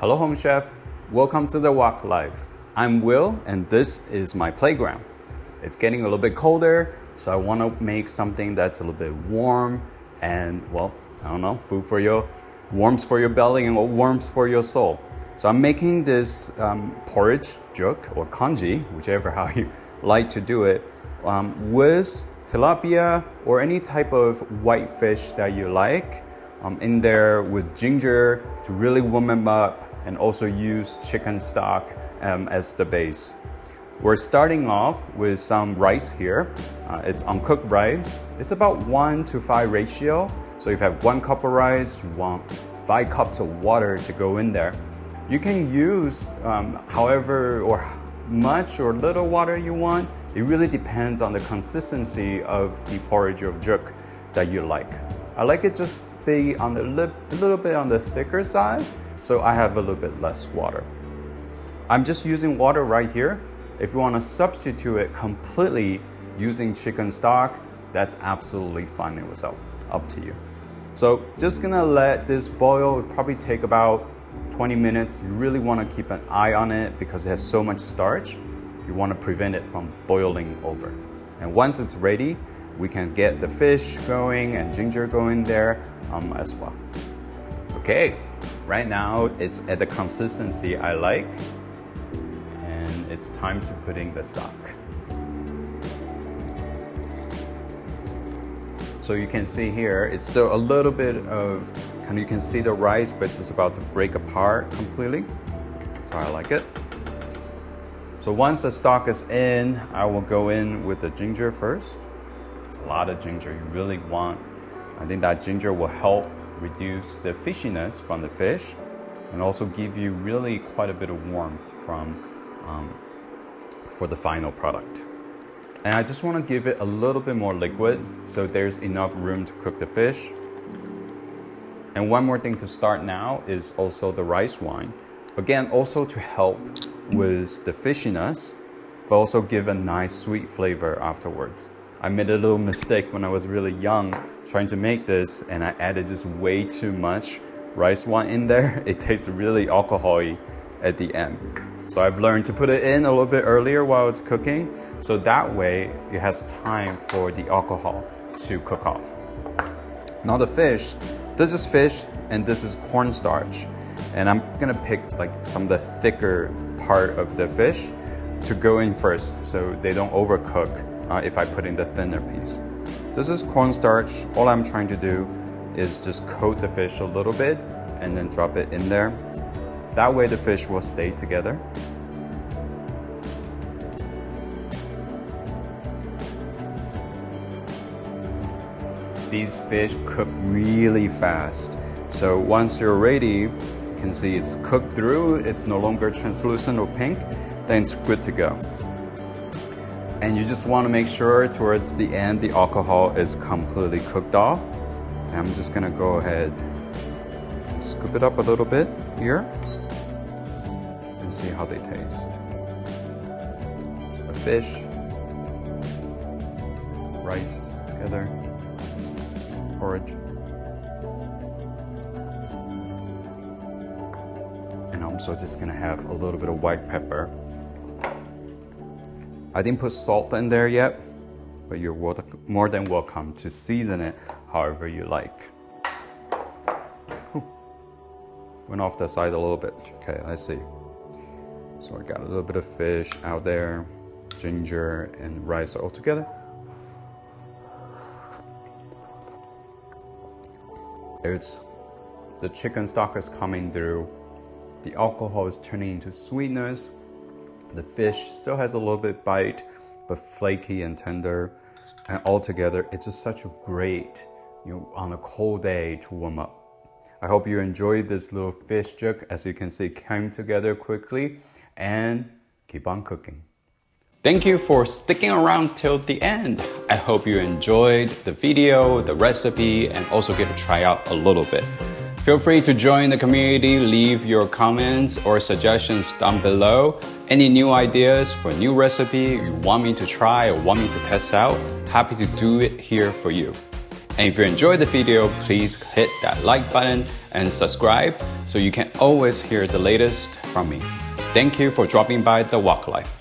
Hello Home Chef, welcome to the Wok Life. I'm Will and this is my playground. It's getting a little bit colder, so I want to make something that's a little bit warm and, well, I don't know, food for your, warmth for your belly and warmth for your soul. So I'm making this porridge jook or congee, whichever how you like to do it, with tilapia or any type of white fish that you like. In there with ginger to really warm them up, and also use chicken stock as the base. We're starting off with some rice here. It's uncooked rice. It's about 1:5 ratio. So if you have 1 cup of rice, you want 5 cups of water to go in there. You can use however or much or little water you want. It really depends on the consistency of the porridge or jook that you like. I like it just be on the a little bit on the thicker side, so I have a little bit less water. I'm just using water right here. If you want to substitute it completely using chicken stock, that's absolutely fine. It was up to you. So just gonna let this boil. It'll probably take about 20 minutes. You really want to keep an eye on it because it has so much starch. You want to prevent it from boiling over. And once it's ready, we can get the fish going and ginger going there as well. Okay, right now it's at the consistency I like, and it's time to put in the stock. So you can see here, it's still a little bit of, you can see the rice, but it's just about to break apart completely. So I like it. So once the stock is in, I will go in with the ginger first. It's a lot of ginger you really want. I think that ginger will help reduce the fishiness from the fish and also give you really quite a bit of warmth for the final product. And I just want to give it a little bit more liquid so there's enough room to cook the fish. And one more thing to start now is also the rice wine. Again, also to help with the fishiness, but also give a nice sweet flavor afterwards. I made a little mistake when I was really young trying to make this, and I added just way too much rice wine in there. It tastes really alcohol-y at the end. So I've learned to put it in a little bit earlier while it's cooking, so that way it has time for the alcohol to cook off. Now the fish, this is fish and this is cornstarch. And I'm gonna pick like some of the thicker part of the fish to go in first so they don't overcook if I put in the thinner piece. This is cornstarch. All I'm trying to do is just coat the fish a little bit and then drop it in there. That way the fish will stay together. These fish cook really fast. So once you're ready, you can see it's cooked through, it's no longer translucent or pink, then it's good to go. And you just want to make sure towards the end the alcohol is completely cooked off. And I'm just gonna go ahead and scoop it up a little bit here and see how they taste. So the fish, rice together, porridge. And I'm also just gonna have a little bit of white pepper. I didn't put salt in there yet, but you're more than welcome to season it however you like. Ooh. Went off the side a little bit. Okay, let's see. So I got a little bit of fish out there, ginger and rice all together. The chicken stock is coming through. The alcohol is turning into sweetness. The fish still has a little bit bite, but flaky and tender. And altogether, it's just such a great, on a cold day to warm up. I hope you enjoyed this little fish jook. As you can see, came together quickly, and keep on cooking. Thank you for sticking around till the end. I hope you enjoyed the video, the recipe, and also get to try out a little bit. Feel free to join the community, leave your comments or suggestions down below. Any new ideas for a new recipe you want me to try or want me to test out, happy to do it here for you. And if you enjoyed the video, please hit that like button and subscribe so you can always hear the latest from me. Thank you for dropping by The Wok Life.